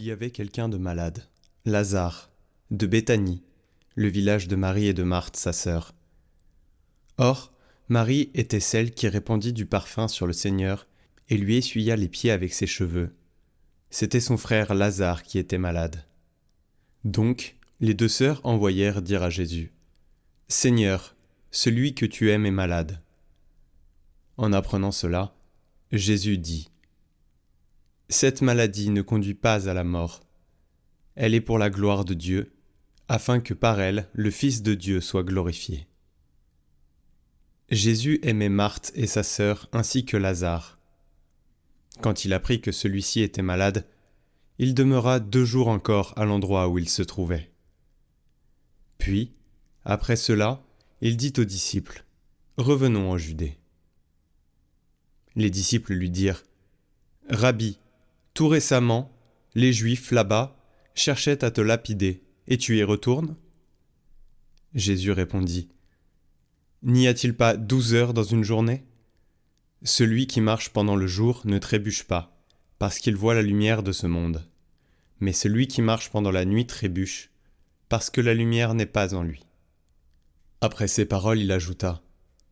y avait quelqu'un de malade, Lazare, de Béthanie, le village de Marie et de Marthe, sa sœur. Or, Marie était celle qui répandit du parfum sur le Seigneur et lui essuya les pieds avec ses cheveux. C'était son frère Lazare qui était malade. Donc, les deux sœurs envoyèrent dire à Jésus : « Seigneur, celui que tu aimes est malade. » En apprenant cela, Jésus dit : « Cette maladie ne conduit pas à la mort. Elle est pour la gloire de Dieu, afin que par elle le Fils de Dieu soit glorifié. » Jésus aimait Marthe et sa sœur ainsi que Lazare. Quand il apprit que celui-ci était malade, il demeura 2 jours encore à l'endroit où il se trouvait. Puis, après cela, il dit aux disciples : « Revenons en Judée. » Les disciples lui dirent : « Rabbi, tout récemment, les Juifs là-bas cherchaient à te lapider, et tu y retournes ?» Jésus répondit : « N'y a-t-il pas 12 heures dans une journée ? Celui qui marche pendant le jour ne trébuche pas, parce qu'il voit la lumière de ce monde. Mais celui qui marche pendant la nuit trébuche, parce que la lumière n'est pas en lui. » Après ces paroles, il ajouta :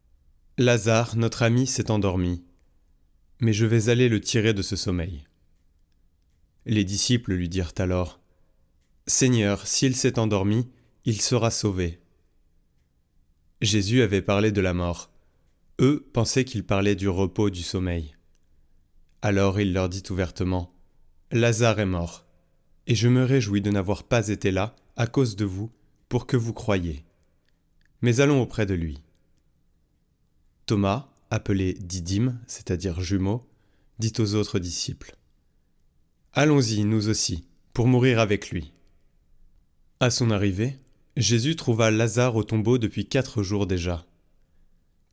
« Lazare, notre ami, s'est endormi, mais je vais aller le tirer de ce sommeil. » Les disciples lui dirent alors : « Seigneur, s'il s'est endormi, il sera sauvé. » Jésus avait parlé de la mort. Eux pensaient qu'il parlait du repos du sommeil. Alors il leur dit ouvertement : « Lazare est mort, et je me réjouis de n'avoir pas été là à cause de vous, pour que vous croyiez. Mais allons auprès de lui. » Thomas, appelé Didyme, c'est-à-dire jumeau, dit aux autres disciples : « Allons-y, nous aussi, pour mourir avec lui. » À son arrivée, Jésus trouva Lazare au tombeau depuis 4 jours déjà.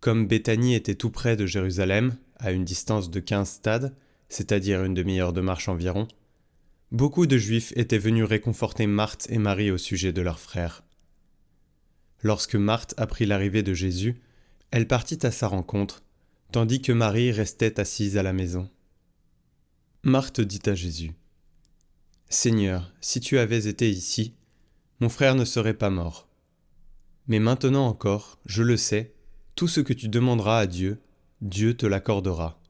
Comme Béthanie était tout près de Jérusalem, à une distance de 15 stades, c'est-à-dire une demi-heure de marche environ, beaucoup de Juifs étaient venus réconforter Marthe et Marie au sujet de leur frère. Lorsque Marthe apprit l'arrivée de Jésus, elle partit à sa rencontre, tandis que Marie restait assise à la maison. Marthe dit à Jésus : « Seigneur, si tu avais été ici, mon frère ne serait pas mort. Mais maintenant encore, je le sais, tout ce que tu demanderas à Dieu, Dieu te l'accordera. »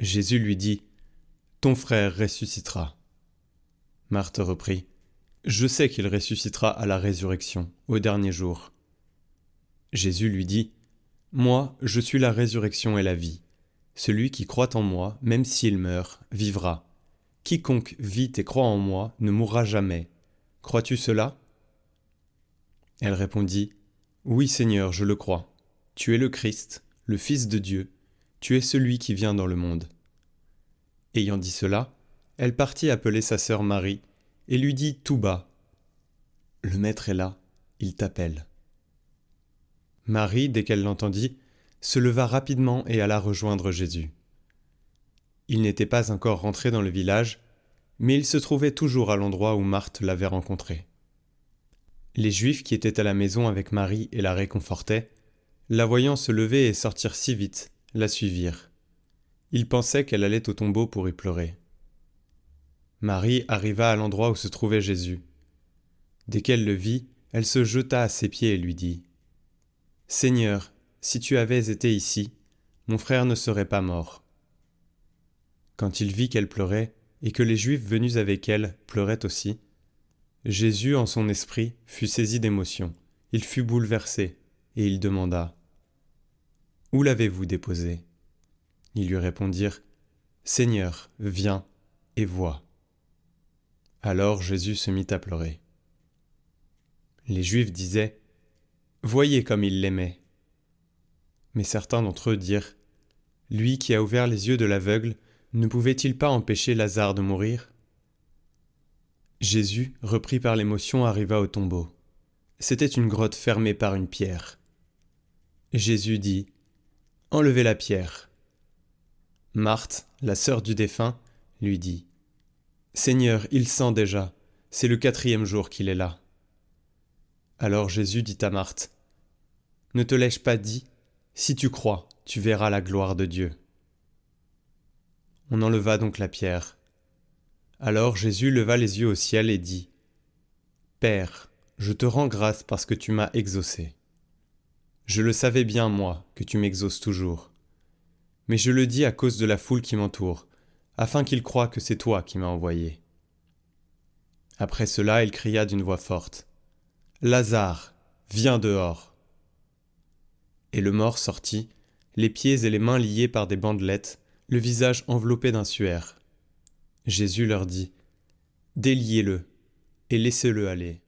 Jésus lui dit : « Ton frère ressuscitera. » Marthe reprit : « Je sais qu'il ressuscitera à la résurrection, au dernier jour. » Jésus lui dit : « Moi, je suis la résurrection et la vie. Celui qui croit en moi, même s'il meurt, vivra. Quiconque vit et croit en moi ne mourra jamais. Crois-tu cela ? » Elle répondit : « Oui, Seigneur, je le crois. Tu es le Christ, le Fils de Dieu. Tu es celui qui vient dans le monde. » Ayant dit cela, elle partit appeler sa sœur Marie et lui dit tout bas : « Le Maître est là, il t'appelle. » Marie, dès qu'elle l'entendit, se leva rapidement et alla rejoindre Jésus. Il n'était pas encore rentré dans le village, mais il se trouvait toujours à l'endroit où Marthe l'avait rencontré. Les Juifs qui étaient à la maison avec Marie et la réconfortaient, la voyant se lever et sortir si vite, la suivirent. Ils pensaient qu'elle allait au tombeau pour y pleurer. Marie arriva à l'endroit où se trouvait Jésus. Dès qu'elle le vit, elle se jeta à ses pieds et lui dit : « Seigneur, si tu avais été ici, mon frère ne serait pas mort. » Quand il vit qu'elle pleurait, et que les Juifs venus avec elle pleuraient aussi, Jésus, en son esprit, fut saisi d'émotion. Il fut bouleversé, et il demanda : « Où l'avez-vous déposé ? » Ils lui répondirent : « Seigneur, viens et vois. » Alors Jésus se mit à pleurer. Les Juifs disaient : « Voyez comme il l'aimait. » Mais certains d'entre eux dirent : « Lui qui a ouvert les yeux de l'aveugle, ne pouvait-il pas empêcher Lazare de mourir ? » Jésus, repris par l'émotion, arriva au tombeau. C'était une grotte fermée par une pierre. Jésus dit : « Enlevez la pierre. » Marthe, la sœur du défunt, lui dit : « Seigneur, il sent déjà, c'est le 4e jour qu'il est là. » Alors Jésus dit à Marthe : « Ne te l'ai-je pas dit ? Si tu crois, tu verras la gloire de Dieu. » On enleva donc la pierre. Alors Jésus leva les yeux au ciel et dit : « Père, je te rends grâce parce que tu m'as exaucé. Je le savais bien, moi, que tu m'exauces toujours. Mais je le dis à cause de la foule qui m'entoure, afin qu'ils croient que c'est toi qui m'as envoyé. » Après cela, il cria d'une voix forte : « Lazare, viens dehors !» Et le mort sortit, les pieds et les mains liés par des bandelettes, le visage enveloppé d'un suaire. Jésus leur dit : « Déliez-le et laissez-le aller. »